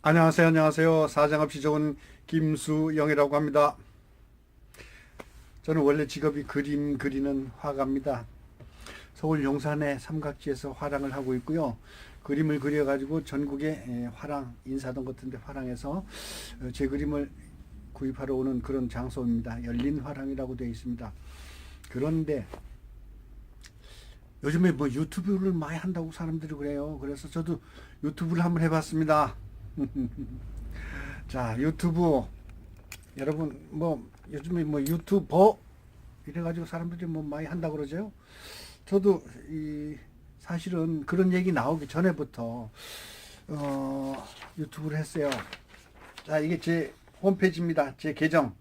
안녕하세요. 안녕하세요. 사장없이 좋은 김수영이라고 합니다. 저는 원래 직업이 그림 그리는 화가입니다. 서울 용산의 삼각지에서 화랑을 하고 있고요. 그림을 그려가지고 전국에 화랑, 인사동 같은 데 화랑에서 제 그림을 구입하러 오는 그런 장소입니다. 열린 화랑이라고 되어 있습니다. 그런데 요즘에 뭐 유튜브를 많이 한다고 사람들이 그래요. 그래서 저도 유튜브를 한번 해봤습니다. 자, 유튜브 여러분 뭐 요즘에 뭐 유튜버 이래가지고 사람들이 뭐 많이 한다 그러죠. 저도 이 사실은 그런 얘기 나오기 전에부터 유튜브를 했어요. 자, 이게 제 홈페이지입니다. 제 계정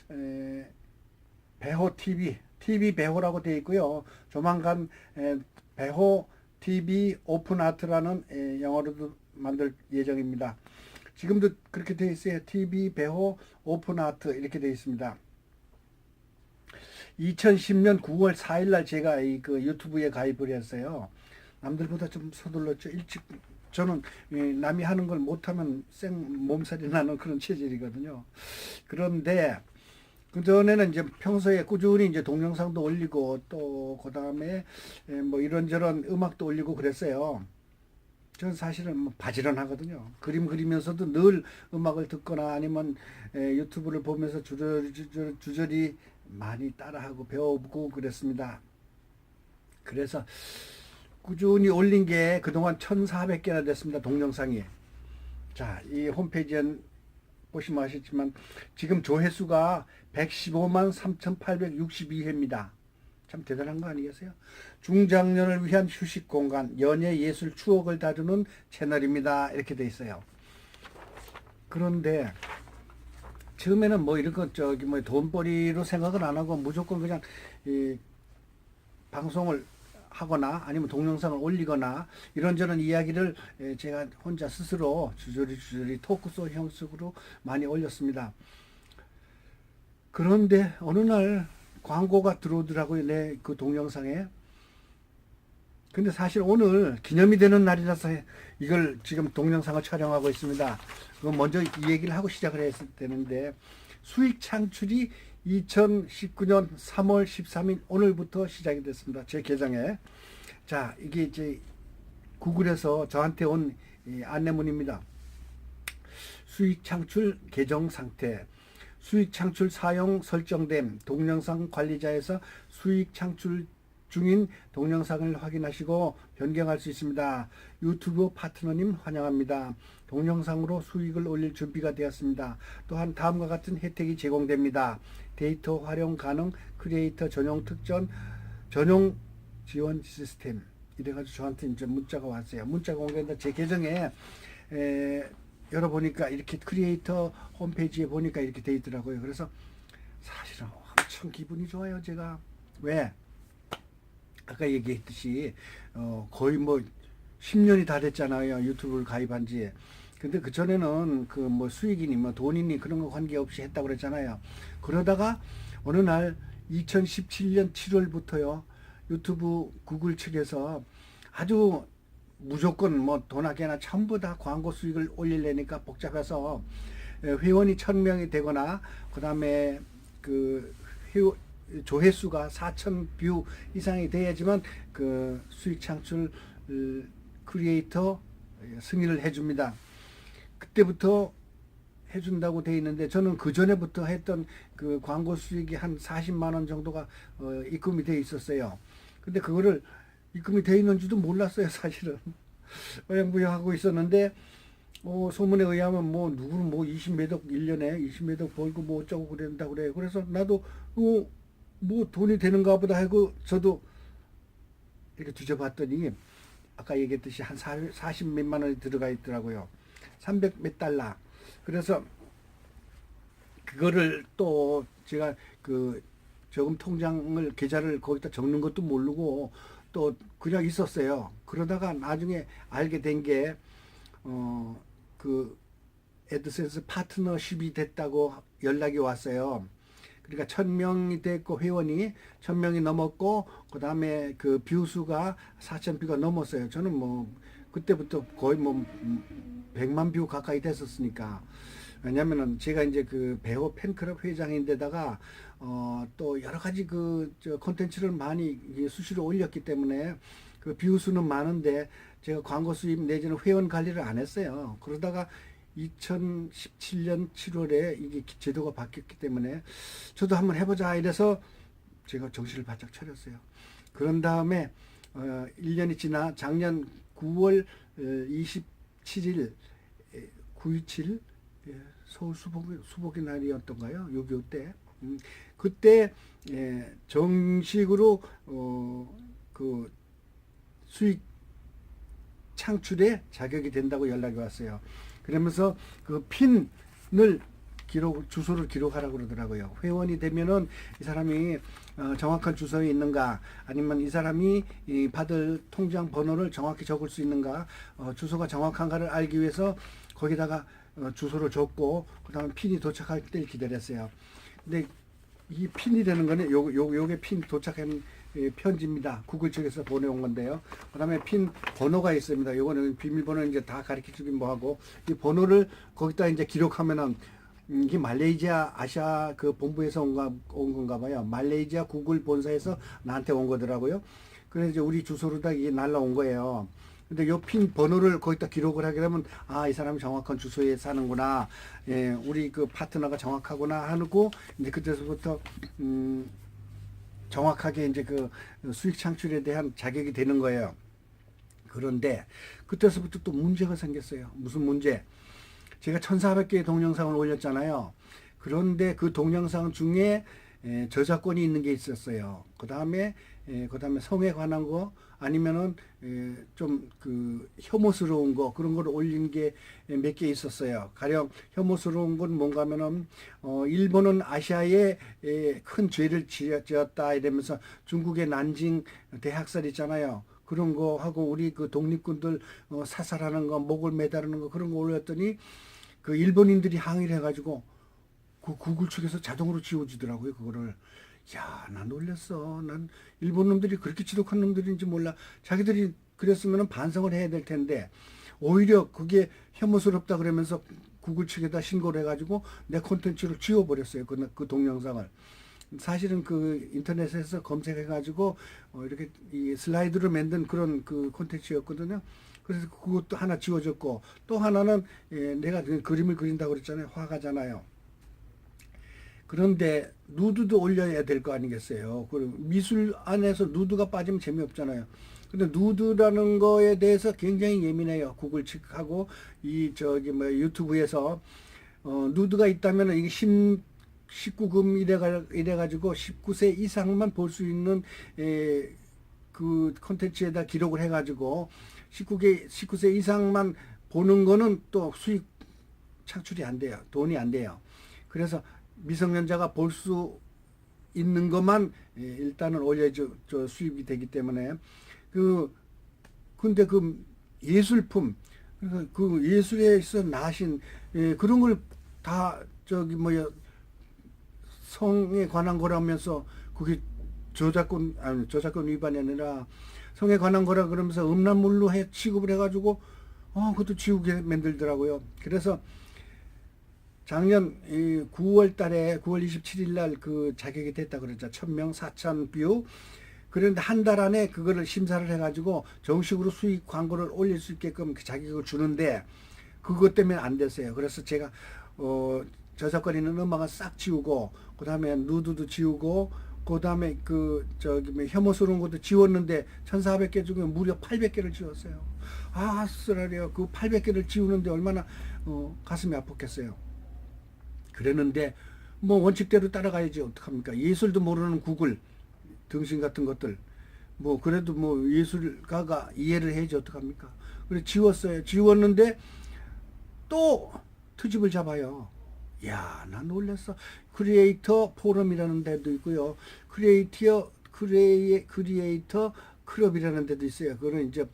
에, 배호 TV 배호라고 되어 있고요. 조만간 배호 TV 오픈 아트라는 영어로도 만들 예정입니다. 지금도 그렇게 되어 있어요. TV 배호 오픈 아트 이렇게 되어 있습니다. 2010년 9월 4일 날 제가 그 유튜브에 가입을 했어요. 남들보다 좀 서둘렀죠. 일찍 저는 남이 하는 걸 못하면 생 몸살이 나는 그런 체질이거든요. 그런데 그 전에는 이제 평소에 꾸준히 이제 동영상도 올리고 또 그다음에 뭐 이런저런 음악도 올리고 그랬어요. 저는 사실은 뭐 바지런하거든요. 그림 그리면서도 늘 음악을 듣거나 아니면 유튜브를 보면서 주저리 많이 따라하고 배워보고 그랬습니다. 그래서 꾸준히 올린 게 그동안 1,400개나 됐습니다. 동영상이. 자, 이 홈페이지에 보시면 아시지만 지금 조회수가 115만 3,862회입니다. 참 대단한 거 아니겠어요? 중장년을 위한 휴식 공간, 연예 예술 추억을 다루는 채널입니다. 이렇게 돼 있어요. 그런데 처음에는 뭐 이런 것 저기 뭐 돈벌이로 생각을 안 하고 무조건 그냥 이 방송을 하거나 아니면 동영상을 올리거나 이런저런 이야기를 제가 혼자 스스로 주저리 토크쇼 형식으로 많이 올렸습니다. 그런데 어느 날 광고가 들어오더라고요. 내 그 동영상에. 근데 사실 오늘 기념이 되는 날이라서 이걸 지금 동영상을 촬영하고 있습니다. 그럼 먼저 이 얘기를 하고 시작을 했을 때는데 수익 창출이 2019년 3월 13일 오늘부터 시작이 됐습니다. 제 계정에. 자, 이게 이제 구글에서 저한테 온 안내문입니다. 수익 창출 계정 상태. 수익 창출 사용 설정됨. 동영상 관리자에서 수익 창출 중인 동영상을 확인하시고 변경할 수 있습니다. 유튜브 파트너님 환영합니다. 동영상으로 수익을 올릴 준비가 되었습니다. 또한 다음과 같은 혜택이 제공됩니다. 데이터 활용 가능 크리에이터 전용 특전 전용 지원 시스템. 이래가지고 저한테 이제 문자가 왔어요. 문자가 온 게 제 계정에 열어보니까 이렇게 크리에이터 홈페이지에 보니까 이렇게 돼 있더라고요. 그래서 사실은 엄청 기분이 좋아요. 제가 왜 아까 얘기했듯이 거의 뭐 10년이 다 됐잖아요. 유튜브를 가입한 지. 근데 그 전에는 그 뭐 수익이니 뭐 돈이니 그런 거 관계없이 했다고 그랬잖아요. 그러다가 어느 날 2017년 7월부터요. 유튜브 구글 측에서 아주 무조건 뭐 돈하게나 전부 다 광고 수익을 올리려니까 복잡해서 회원이 1,000명이 되거나 그다음에 그 회원 조회수가 4,000뷰 이상이 돼야지만 그 수익 창출 크리에이터 승인을 해줍니다. 그때부터 해준다고 돼 있는데 저는 그 전에부터 했던 그 광고 수익이 한 40만 원 정도가 입금이 돼 있었어요. 근데 그거를 입금이 돼 있는지도 몰랐어요, 사실은. 어영부영 하고 있었는데 소문에 의하면 뭐 누구는 뭐 20매덕 1년에 20매덕 벌고 뭐 어쩌고 그런다 그래요. 그래서 나도 뭐 돈이 되는가 보다 하고 저도 이렇게 뒤져봤더니 아까 얘기했듯이 한 40 몇만 원이 들어가 있더라고요. 300 몇 달러. 그래서 그거를 또 제가 그 저금 통장을 계좌를 거기다 적는 것도 모르고 또 그냥 있었어요. 그러다가 나중에 알게 된 게 그 애드센스 파트너십이 됐다고 연락이 왔어요. 그러니까 1,000명이 됐고 회원이 1,000명이 넘었고 그다음에 그 뷰수가 4,000뷰가 넘었어요. 저는 뭐 그때부터 거의 뭐 100만 뷰 가까이 됐었으니까. 왜냐면은 제가 이제 그 배우 팬클럽 회장인데다가 또 여러 가지 그 저 콘텐츠를 많이 수시로 올렸기 때문에 그 뷰 수는 많은데 제가 광고 수입 내지는 회원 관리를 안 했어요. 그러다가 2017년 7월에 이게 제도가 바뀌었기 때문에 저도 한번 해보자 이래서 제가 정신을 바짝 차렸어요. 그런 다음에 1년이 지나 작년 9월 27일 9.27 서울 수복의 날이었던가요? 6.25 때. 그때 정식으로 그 수익 창출에 자격이 된다고 연락이 왔어요. 그러면서 그 핀을 주소를 기록하라고 그러더라고요. 회원이 되면은 이 사람이 정확한 주소에 있는가, 아니면 이 사람이 받을 통장 번호를 정확히 적을 수 있는가, 주소가 정확한가를 알기 위해서 거기다가 주소를 적고, 그 다음에 핀이 도착할 때 기다렸어요. 근데 이 핀이라는 거는 요게 핀 도착한 편지입니다. 구글 측에서 보내온 건데요. 그 다음에 핀 번호가 있습니다. 요거는 비밀번호 이제 다 가르쳐 주긴 뭐하고, 이 번호를 거기다 이제 기록하면은, 이게 말레이시아 아시아 그 본부에서 온 건가 봐요. 말레이시아 구글 본사에서 나한테 온 거더라고요. 그래서 이제 우리 주소로다 이게 날라온 거예요. 근데 요 핀 번호를 거기다 기록을 하게 되면, 아, 이 사람이 정확한 주소에 사는구나. 예, 우리 그 파트너가 정확하구나 하고, 이제 그때서부터, 정확하게 이제 그 수익 창출에 대한 자격이 되는 거예요. 그런데 그때서부터 또 문제가 생겼어요. 무슨 문제? 제가 1400개의 동영상을 올렸잖아요. 그런데 그 동영상 중에 저작권이 있는 게 있었어요. 그 다음에 성에 관한 거, 아니면은 좀 그 혐오스러운 거, 그런 걸 올린 게 몇 개 있었어요. 가령 혐오스러운 건 뭔가 하면은 일본은 아시아에 큰 죄를 지었다 이러면서 중국의 난징 대학살 있잖아요. 그런 거 하고 우리 그 독립군들 사살하는 거, 목을 매다르는 거, 그런 거 올렸더니 그 일본인들이 항의를 해가지고 그 구글 측에서 자동으로 지워지더라고요, 그거를. 야, 나 놀랬어. 난 일본 놈들이 그렇게 지독한 놈들인지 몰라. 자기들이 그랬으면 반성을 해야 될 텐데, 오히려 그게 혐오스럽다 그러면서 구글 측에다 신고를 해가지고 내 콘텐츠를 지워버렸어요. 그 동영상을. 사실은 그 인터넷에서 검색해가지고 이렇게 이 슬라이드로 만든 그런 그 콘텐츠였거든요. 그래서 그것도 하나 지워졌고, 또 하나는 내가 그림을 그린다고 그랬잖아요. 화가잖아요. 그런데 누드도 올려야 될 거 아니겠어요. 그리고 미술 안에서 누드가 빠지면 재미없잖아요. 근데 누드라는 거에 대해서 굉장히 예민해요. 구글 측하고 유튜브에서 누드가 있다면 이게 19금 이래가지고 19세 이상만 볼 수 있는 그 콘텐츠에다 기록을 해가지고 19세 이상만 보는 거는 또 수익 창출이 안 돼요. 돈이 안 돼요. 그래서 미성년자가 볼 수 있는 것만 일단은 올려줘 수입이 되기 때문에 근데 그 예술품, 그 예술에서 나신 그런 걸 다 성에 관한 거라면서 그게 저작권 위반이 아니라 성에 관한 거라 그러면서 음란물로 취급을 해가지고 그것도 지우게 만들더라고요. 그래서 작년 9월 달에 9월 27일 날 그 자격이 됐다 그러죠. 1000명 4000뷰. 그런데 한 달 안에 그거를 심사를 해가지고 정식으로 수익 광고를 올릴 수 있게끔 그 자격을 주는데 그것 때문에 안 됐어요. 그래서 제가 저작권 있는 음악은 싹 지우고, 그 다음에 누드도 지우고, 그 다음에 혐오스러운 것도 지웠는데 1400개 중에 무려 800개를 지웠어요. 아, 쓰라려. 그 800개를 지우는데 얼마나 가슴이 아팠겠어요. 그랬는데 뭐 원칙대로 따라가야지 어떡합니까? 예술도 모르는 구글 등신 같은 것들, 뭐 그래도 뭐 예술가가 이해를 해야지 어떡합니까? 그래 지웠어요. 지웠는데 또 트집을 잡아요. 야, 나 놀랐어. 크리에이터 포럼이라는 데도 있고요. 크리에이터 클럽이라는 데도 있어요. 그거는 이제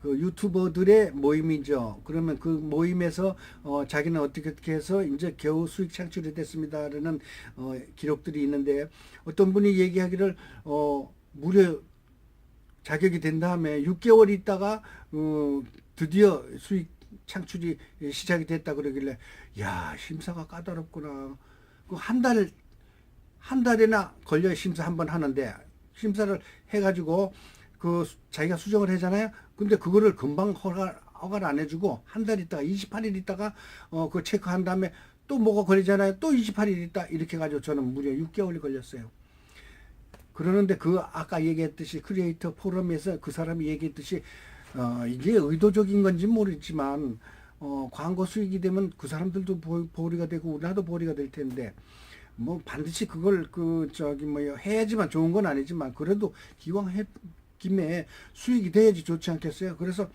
그 유튜버들의 모임이죠. 그러면 그 모임에서 자기는 어떻게 해서 이제 겨우 수익 창출이 됐습니다라는 기록들이 있는데, 어떤 분이 얘기하기를 무려 자격이 된 다음에 6개월 있다가 드디어 수익 창출이 시작이 됐다 그러길래 야 심사가 까다롭구나. 그 한 달이나 걸려 심사 한 번 하는데 심사를 해가지고 그 자기가 수정을 하잖아요. 근데 그거를 금방 허가를 안 해주고 한 달 있다가 28일 있다가 그 체크한 다음에 또 뭐가 걸리잖아요. 또 28일 있다 이렇게 가지고 저는 무려 6개월이 걸렸어요. 그러는데 그 아까 얘기했듯이 크리에이터 포럼에서 그 사람이 얘기했듯이 이게 의도적인 건지 모르지만 광고 수익이 되면 그 사람들도 보리가 되고 나도 보리가 될 텐데 뭐 반드시 그걸 그 저기 뭐요 해야지만 좋은 건 아니지만 그래도 기왕 해 김에 수익이 돼야지 좋지 않겠어요? 그래서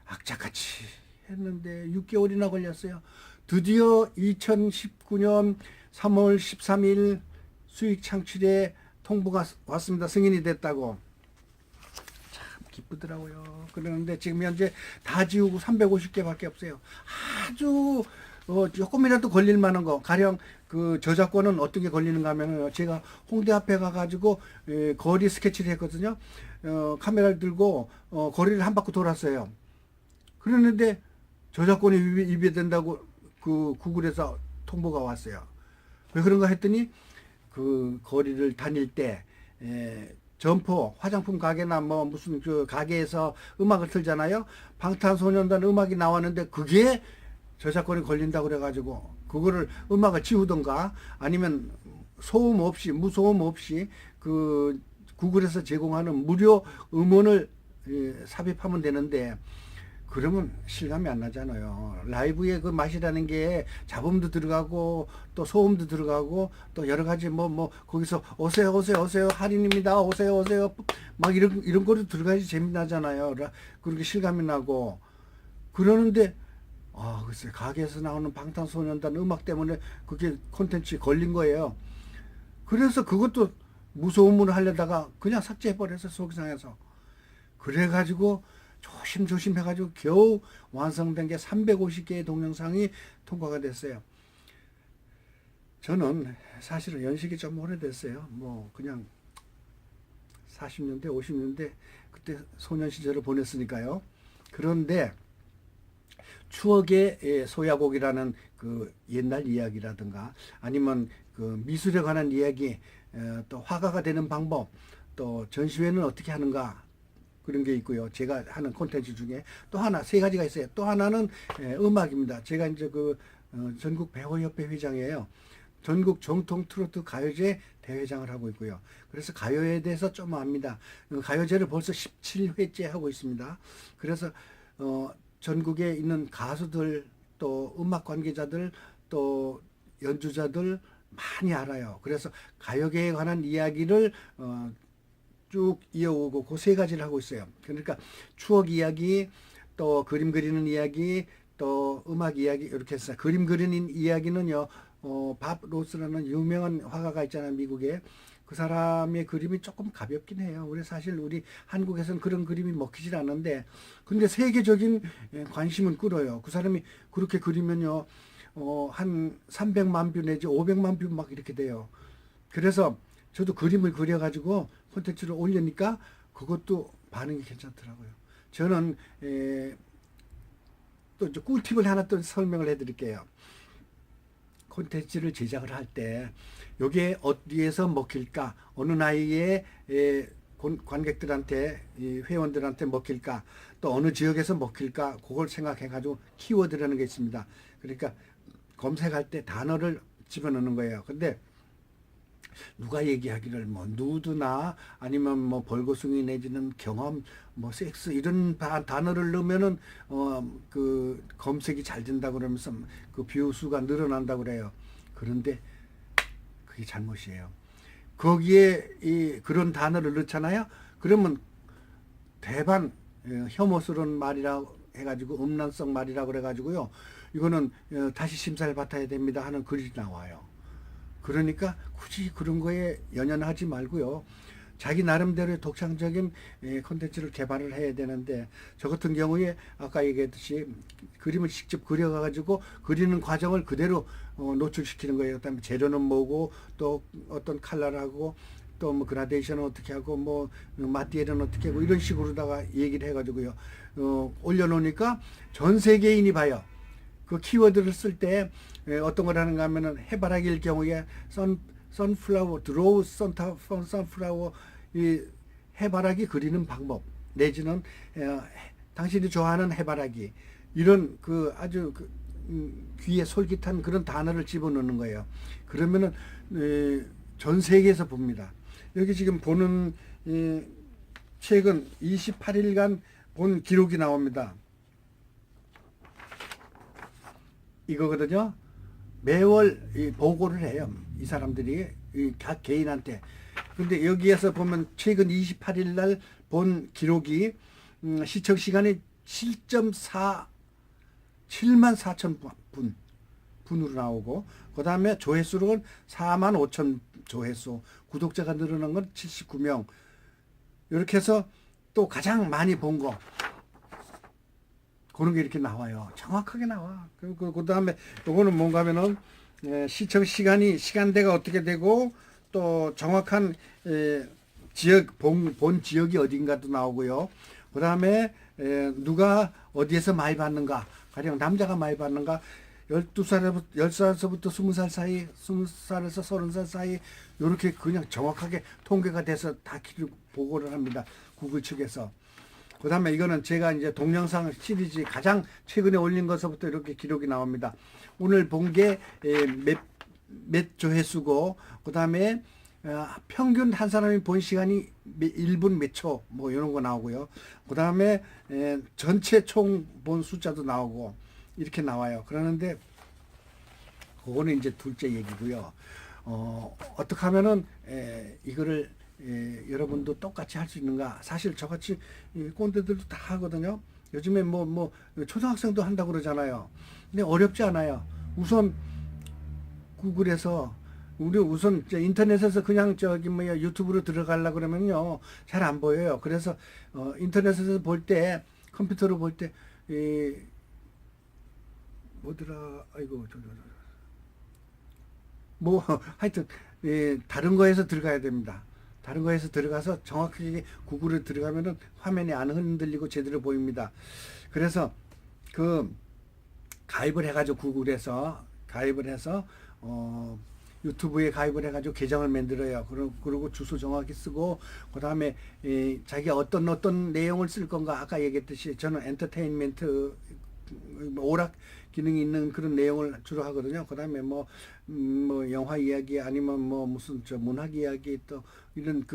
악착같이 했는데 6개월이나 걸렸어요. 드디어 2019년 3월 13일 수익 창출에 통보가 왔습니다. 승인이 됐다고. 참 기쁘더라고요. 그러는데 지금 현재 다 지우고 350개밖에 없어요. 아주 조금이라도 걸릴 만한 거. 가령 그 저작권은 어떻게 걸리는가 하면은 제가 홍대 앞에 가가지고 거리 스케치를 했거든요. 카메라를 들고 거리를 한 바퀴 돌았어요. 그랬는데 저작권이 위배된다고 그 구글에서 통보가 왔어요. 왜 그런가 했더니 그 거리를 다닐 때 점포 화장품 가게나 뭐 무슨 그 가게에서 음악을 틀잖아요. 방탄소년단 음악이 나왔는데 그게 저작권이 걸린다고 그래가지고 그거를 음악을 지우던가 아니면 소음 없이 무소음 없이 그 구글에서 제공하는 무료 음원을 삽입하면 되는데 그러면 실감이 안 나잖아요. 라이브의 그 맛이라는 게 잡음도 들어가고 또 소음도 들어가고 또 여러 가지 뭐 거기서 오세요 오세요 오세요 할인입니다 오세요 오세요 막 이런 거로 들어가야지 재미나잖아요. 그렇게 실감이 나고 그러는데 글쎄 가게에서 나오는 방탄소년단 음악 때문에 그게 콘텐츠에 걸린 거예요. 그래서 그것도 무소음으로 하려다가 그냥 삭제해버려서 속상해서 그래가지고 조심조심 해가지고 겨우 완성된 게 350개의 동영상이 통과가 됐어요. 저는 사실은 연식이 좀 오래됐어요. 뭐 그냥 40년대 50년대 그때 소년 시절을 보냈으니까요. 그런데 추억의 소야곡이라는 그 옛날 이야기라든가 아니면 그 미술에 관한 이야기 또 화가가 되는 방법 또 전시회는 어떻게 하는가 그런 게 있고요. 제가 하는 콘텐츠 중에 또 하나 세 가지가 있어요. 또 하나는 음악입니다. 제가 이제 그 전국 배우협회 회장이에요. 전국 정통 트로트 가요제 대회장을 하고 있고요. 그래서 가요에 대해서 좀 압니다. 가요제를 벌써 17회째 하고 있습니다. 그래서 전국에 있는 가수들 또 음악 관계자들 또 연주자들 많이 알아요. 그래서 가요계에 관한 이야기를 쭉 이어오고 그 세 가지를 하고 있어요. 그러니까 추억 이야기, 또 그림 그리는 이야기, 또 음악 이야기 이렇게 해서 그림 그리는 이야기는요. 밥 로스라는 유명한 화가가 있잖아요. 미국에. 그 사람의 그림이 조금 가볍긴 해요. 우리 사실 우리 한국에서는 그런 그림이 먹히질 않는데 근데 세계적인 관심은 끌어요. 그 사람이 그렇게 그리면요. 한 300만 뷰 내지 500만 뷰 막 이렇게 돼요. 그래서 저도 그림을 그려가지고 콘텐츠를 올리니까 그것도 반응이 괜찮더라고요. 저는 또 이제 꿀팁을 하나 또 설명을 해드릴게요. 콘텐츠를 제작을 할 때 이게 어디에서 먹힐까 어느 나이에 관객들한테 회원들한테 먹힐까 또 어느 지역에서 먹힐까 그걸 생각해 가지고 키워드라는 게 있습니다. 그러니까 검색할 때 단어를 집어넣는 거예요. 근데 누가 얘기하기를 뭐 누드나 아니면 뭐 벌거숭이 내지는 경험 뭐 섹스 이런 단어를 넣으면은 그 검색이 잘 된다 그러면서 그 뷰 수가 늘어난다 그래요. 그런데 그게 잘못이에요. 거기에 그런 단어를 넣잖아요. 그러면 대반 혐오스러운 말이라 해가지고 음란성 말이라 그래가지고요. 이거는 다시 심사를 받아야 됩니다 하는 글이 나와요. 그러니까 굳이 그런 거에 연연하지 말고요. 자기 나름대로의 독창적인 콘텐츠를 개발을 해야 되는데 저 같은 경우에 아까 얘기했듯이 그림을 직접 그려가지고 그리는 과정을 그대로 노출시키는 거예요. 그다음에 재료는 뭐고 또 어떤 컬러하고 또 뭐 그라데이션은 어떻게 하고 뭐 마띠엘은 어떻게 하고 이런 식으로다가 얘기를 해가지고요. 올려놓으니까 전 세계인이 봐요. 그 키워드를 쓸 때 어떤 걸 하는가 하면은 해바라기일 경우에 선플라워, 드로우 선플라워, 이 해바라기 그리는 방법 내지는 당신이 좋아하는 해바라기 이런 그 아주 귀에 솔깃한 그런 단어를 집어넣는 거예요. 그러면은 전 세계에서 봅니다. 여기 지금 보는 최근 28일간 본 기록이 나옵니다. 이거거든요. 매월 보고를 해요. 이 사람들이 각 개인한테. 근데 여기에서 보면 최근 28일 날 본 기록이 시청 시간이 7.4 7만 4천 분으로 나오고 그 다음에 조회수로는 4만 5천 조회수, 구독자가 늘어난 건 79명. 이렇게 해서 또 가장 많이 본 거 그런 게 이렇게 나와요. 정확하게 나와. 그 다음에 요거는 뭔가 하면은 시청 시간이 시간대가 어떻게 되고 또 정확한 지역 본 지역이 어딘가도 나오고요. 그 다음에 누가 어디에서 많이 받는가, 가령 남자가 많이 받는가, 10살부터 20살 사이, 20살에서 30살 사이 이렇게 그냥 정확하게 통계가 돼서 다 보고를 합니다. 구글 측에서. 그 다음에 이거는 제가 이제 동영상 시리즈 가장 최근에 올린 것부터 이렇게 기록이 나옵니다. 오늘 본 게 몇 조회수고, 그 다음에 평균 한 사람이 본 시간이 1분 몇 초, 뭐 이런 거 나오고요. 그 다음에 전체 총 본 숫자도 나오고, 이렇게 나와요. 그러는데, 그거는 이제 둘째 얘기고요. 어떻게 하면은, 이거를 여러분도 똑같이 할 수 있는가? 사실 저같이 꼰대들도 다 하거든요. 요즘에 뭐 초등학생도 한다고 그러잖아요. 근데 어렵지 않아요. 우선 구글에서 우리 우선 인터넷에서 그냥 저기 뭐야 유튜브로 들어가려 그러면요 잘 안 보여요. 그래서 인터넷에서 볼 때 컴퓨터로 볼 때 뭐더라 아이고 뭐 하여튼 다른 거에서 들어가야 됩니다. 다른 거에서 들어가서 정확하게 구글에 들어가면은 화면이 안 흔들리고 제대로 보입니다. 그래서 그 가입을 해가지고 구글에서 가입을 해서 유튜브에 가입을 해가지고 계정을 만들어요. 그리고 주소 정확히 쓰고 그 다음에 자기가 어떤 내용을 쓸 건가 아까 얘기했듯이 저는 엔터테인먼트 오락 기능이 있는 그런 내용을 주로 하거든요. 그 다음에 뭐 영화 이야기 아니면 뭐 무슨 저 문학 이야기 또 이런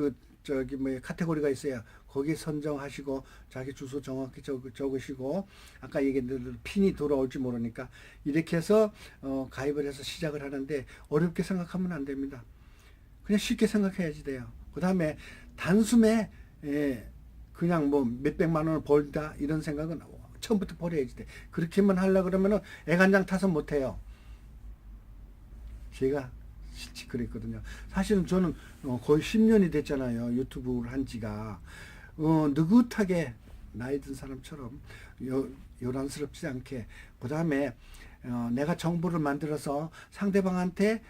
저기 뭐 카테고리가 있어요. 거기 선정하시고 자기 주소 정확히 적으시고 아까 얘기한 대로 핀이 돌아올지 모르니까 이렇게 해서 가입을 해서 시작을 하는데 어렵게 생각하면 안 됩니다. 그냥 쉽게 생각해야지 돼요. 그 다음에 단숨에 그냥 뭐 몇백만 원을 벌다 이런 생각은 처음부터 버려야지 돼. 그렇게만 하려고 그러면은 애간장 타서 못해요. 제가 그랬거든요. 사실은 저는 거의 10년이 됐잖아요. 유튜브를 한 지가. 느긋하게 나이 든 사람처럼 요란스럽지 않게 그 다음에 내가 정보를 만들어서 상대방한테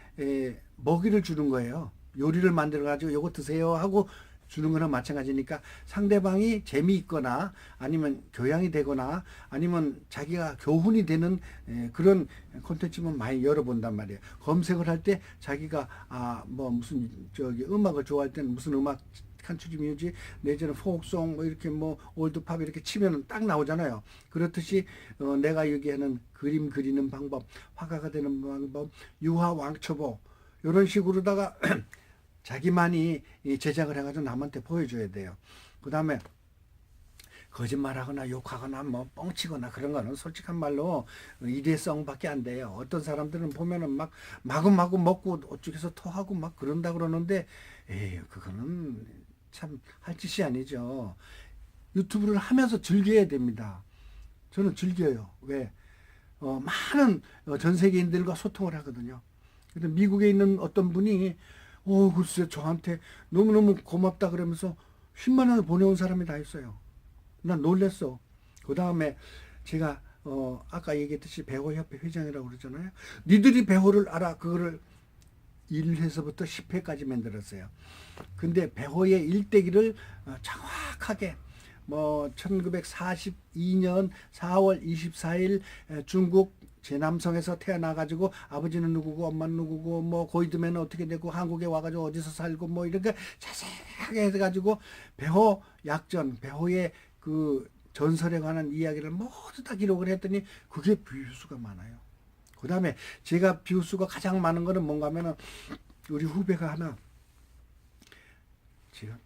먹이를 주는 거예요. 요리를 만들어 가지고 요거 드세요 하고 주는 거나 마찬가지니까 상대방이 재미있거나 아니면 교양이 되거나 아니면 자기가 교훈이 되는 그런 콘텐츠만 많이 열어본단 말이에요. 검색을 할 때 자기가 뭐 무슨 저기 음악을 좋아할 때는 무슨 음악 컨트리 뮤직 내지는 포크송 뭐 이렇게 뭐 올드팝 이렇게 치면은 딱 나오잖아요. 그렇듯이 내가 여기에는 그림 그리는 방법, 화가가 되는 방법, 유화 왕초보 이런 식으로다가 자기만이 제작을 해가지고 남한테 보여줘야 돼요. 그 다음에 거짓말하거나 욕하거나 뭐 뻥치거나 그런 거는 솔직한 말로 일회성밖에 안 돼요. 어떤 사람들은 보면은 막 마구마구 먹고 어쪽에서 토하고 막 그런다 그러는데 그거는 참 할 짓이 아니죠. 유튜브를 하면서 즐겨야 됩니다. 저는 즐겨요. 왜? 많은 전 세계인들과 소통을 하거든요. 근데 미국에 있는 어떤 분이 글쎄 저한테 너무너무 고맙다 그러면서 10만 원을 보내온 사람이 다 있어요. 난 놀랬어. 그 다음에 제가 아까 얘기했듯이 배우협회 회장이라고 그러잖아요. 니들이 배우를 알아. 그거를 1회서부터 10회까지 만들었어요. 근데 배호의 일대기를 정확하게 뭐 1942년 4월 24일 중국 제남성에서 태어나가지고 아버지는 누구고 엄마는 누구고 뭐 고이드면은 어떻게 되고 한국에 와가지고 어디서 살고 뭐 이렇게 자세하게 해가지고 배호 약전, 배호의 그 전설에 관한 이야기를 모두 다 기록을 했더니 그게 뷰수가 많아요. 그 다음에 제가 뷰수가 가장 많은 거는 뭔가 하면은 우리 후배가 하나 지금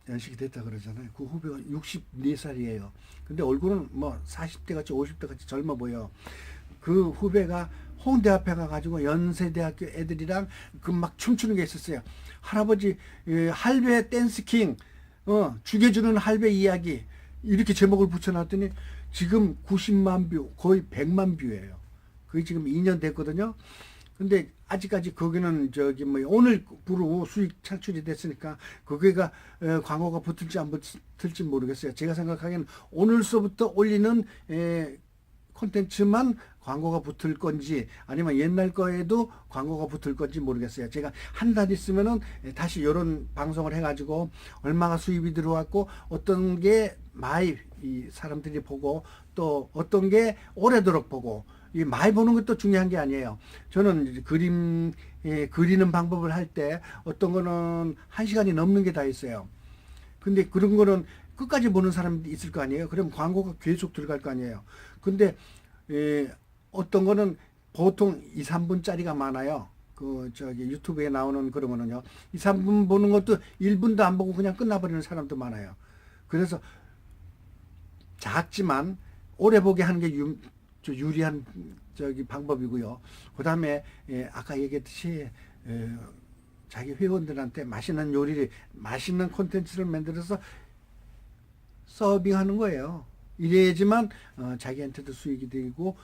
연식이 됐다 그러잖아요. 그 후배가 64살이에요. 근데 얼굴은 뭐 40대 같이 50대 같이 젊어 보여. 그 후배가 홍대 앞에 가가지고 연세대학교 애들이랑 그 막 춤추는 게 있었어요. 할아버지 할배 댄스킹 죽여주는 할배 이야기 이렇게 제목을 붙여놨더니 지금 90만 뷰 거의 100만 뷰예요. 그게 지금 2년 됐거든요. 근데 아직까지 거기는 저기 뭐 오늘부로 수익 창출이 됐으니까 거기가 광고가 붙을지 안 붙을지 모르겠어요. 제가 생각하기에는 오늘서부터 올리는 콘텐츠만 광고가 붙을 건지 아니면 옛날 거에도 광고가 붙을 건지 모르겠어요. 제가 한 달 있으면은 다시 이런 방송을 해가지고 얼마가 수입이 들어왔고 어떤 게 많이 이 사람들이 보고 또 어떤 게 오래도록 보고 이 많이 보는 것도 중요한 게 아니에요. 저는 이제 그리는 방법을 할 때 어떤 거는 1시간이 넘는 게 다 있어요. 근데 그런 거는 끝까지 보는 사람이 있을 거 아니에요. 그럼 광고가 계속 들어갈 거 아니에요. 근데 어떤 거는 보통 2, 3분짜리가 많아요. 그 저기 유튜브에 나오는 그런 거는요. 2, 3분 보는 것도 1분도 안 보고 그냥 끝나버리는 사람도 많아요. 그래서 작지만 오래 보게 하는 게 유리한 저기 방법이고요. 그다음에 아까 얘기했듯이 자기 회원들한테 맛있는 요리를 맛있는 콘텐츠를 만들어서 서빙하는 거예요. 이래야지만 자기한테도 수익이 되고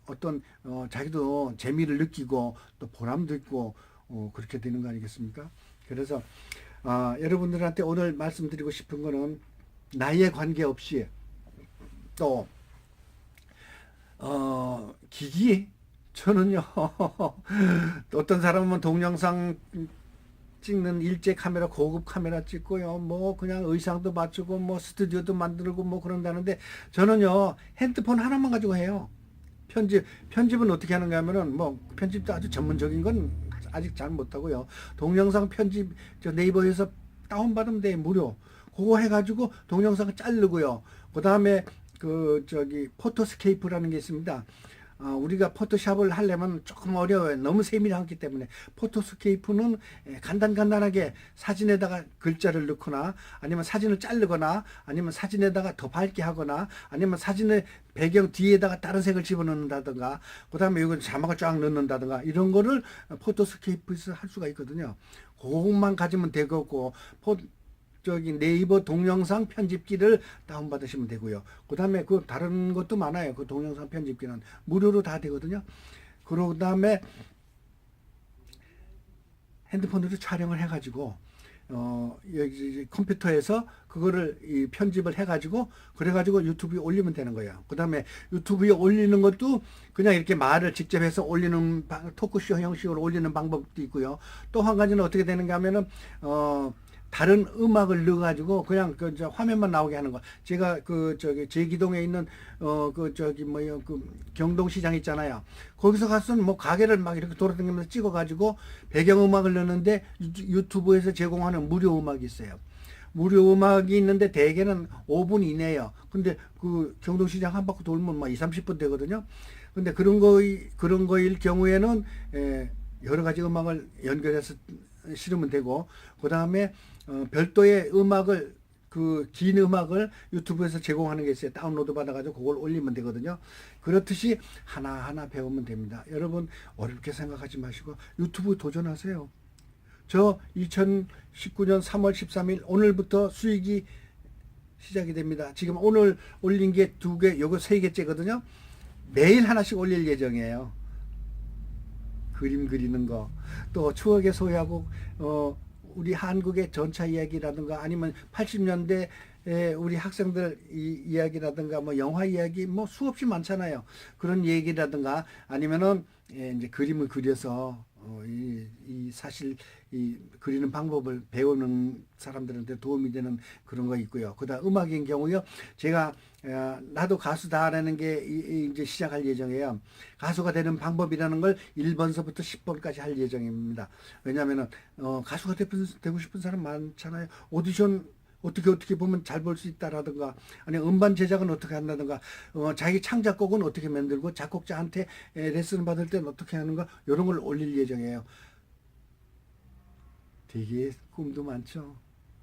어떤 자기도 재미를 느끼고 또 보람도 있고 그렇게 되는 거 아니겠습니까? 그래서 여러분들한테 오늘 말씀드리고 싶은 거는 나이에 관계없이 또 기기 저는요 어떤 사람은 동영상 찍는 일제 카메라 고급 카메라 찍고요 뭐 그냥 의상도 맞추고 뭐 스튜디오도 만들고 뭐 그런다는데 저는요 핸드폰 하나만 가지고 해요. 편집은 어떻게 하는가 하면은 뭐 편집도 아주 전문적인 건 아직 잘 못하고요. 동영상 편집 저 네이버에서 다운받으면 돼 무료. 그거 해가지고 동영상을 자르고요. 그 다음에 그 저기 포토스케이프라는 게 있습니다. 우리가 포토샵을 하려면 조금 어려워요. 너무 세밀하기 때문에 포토스케이프는 간단하게 사진에다가 글자를 넣거나 아니면 사진을 자르거나 아니면 사진에다가 더 밝게 하거나 아니면 사진의 배경 뒤에다가 다른 색을 집어넣는다든가 그 다음에 이건 자막을 쫙 넣는다든가 이런 거를 포토스케이프에서 할 수가 있거든요. 그것만 가지면 되고 저기 네이버 동영상 편집기를 다운받으시면 되고요. 그 다음에 그 다른 것도 많아요. 그 동영상 편집기는 무료로 다 되거든요. 그 다음에 핸드폰으로 촬영을 해가지고 여기 컴퓨터에서 그거를 이 편집을 해가지고 그래가지고 유튜브에 올리면 되는 거예요. 그 다음에 유튜브에 올리는 것도 그냥 이렇게 말을 직접 해서 올리는 토크쇼 형식으로 올리는 방법도 있고요. 또 한 가지는 어떻게 되는가 하면은 다른 음악을 넣어가지고 그냥 그 화면만 나오게 하는 거. 제가 그 저기 제기동에 있는 그 저기 뭐요 그 경동시장 있잖아요. 거기서 가서는 뭐 가게를 막 이렇게 돌아다니면서 찍어가지고 배경 음악을 넣는데 유튜브에서 제공하는 무료 음악이 있어요. 무료 음악이 있는데 대개는 5분 이내요. 근데 그 경동시장 한 바퀴 돌면 막 2, 30분 되거든요. 근데 그런 거일 경우에는 여러 가지 음악을 연결해서 실으면 되고 그 다음에 별도의 음악을 그 긴 음악을 유튜브에서 제공하는 게 있어요. 다운로드 받아가지고 그걸 올리면 되거든요. 그렇듯이 하나하나 배우면 됩니다. 여러분 어렵게 생각하지 마시고 유튜브 도전하세요. 저 2019년 3월 13일 오늘부터 수익이 시작이 됩니다. 지금 오늘 올린 게 2개, 요거 3개째거든요. 매일 하나씩 올릴 예정이에요. 그림 그리는 거, 또 추억의 소야곡, 우리 한국의 전차 이야기라든가 아니면 80년대 우리 학생들 이야기라든가 뭐 영화 이야기 뭐 수없이 많잖아요. 그런 얘기라든가 아니면은 이제 그림을 그려서 이 사실 이 그리는 방법을 배우는 사람들한테 도움이 되는 그런 거 있고요. 그다음 음악인 경우요. 제가 나도 가수다라는 게 이제 시작할 예정이에요. 가수가 되는 방법이라는 걸 1번서부터 10번까지 할 예정입니다. 왜냐하면은 가수가 되고 싶은 사람 많잖아요. 오디션 어떻게 보면 잘 볼 수 있다라든가 아니 음반 제작은 어떻게 한다든가 자기 창작곡은 어떻게 만들고 작곡자한테 레슨 받을 때는 어떻게 하는가 이런 걸 올릴 예정이에요. 되게 꿈도 많죠.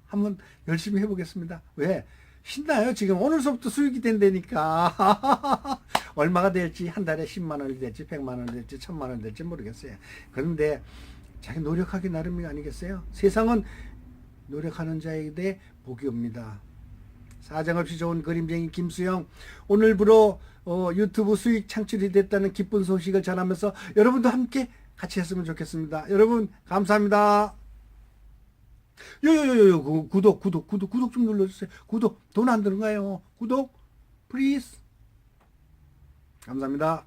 한번 열심히 해보겠습니다. 왜? 신나요. 지금 오늘서부터 수익이 된다니까. 얼마가 될지 한 달에 10만 원이 될지 100만 원이 될지 1000만 원이 될지 모르겠어요. 그런데 자기 노력하기 나름이 아니겠어요? 세상은 노력하는 자에 대해 복이 옵니다. 사정없이 좋은 그림쟁이 김수영 오늘부로 유튜브 수익 창출이 됐다는 기쁜 소식을 전하면서 여러분도 함께 같이 했으면 좋겠습니다. 여러분 감사합니다. 요요요요 구독 좀 눌러주세요. 구독 돈 안 드는가요? 구독 플리즈 감사합니다.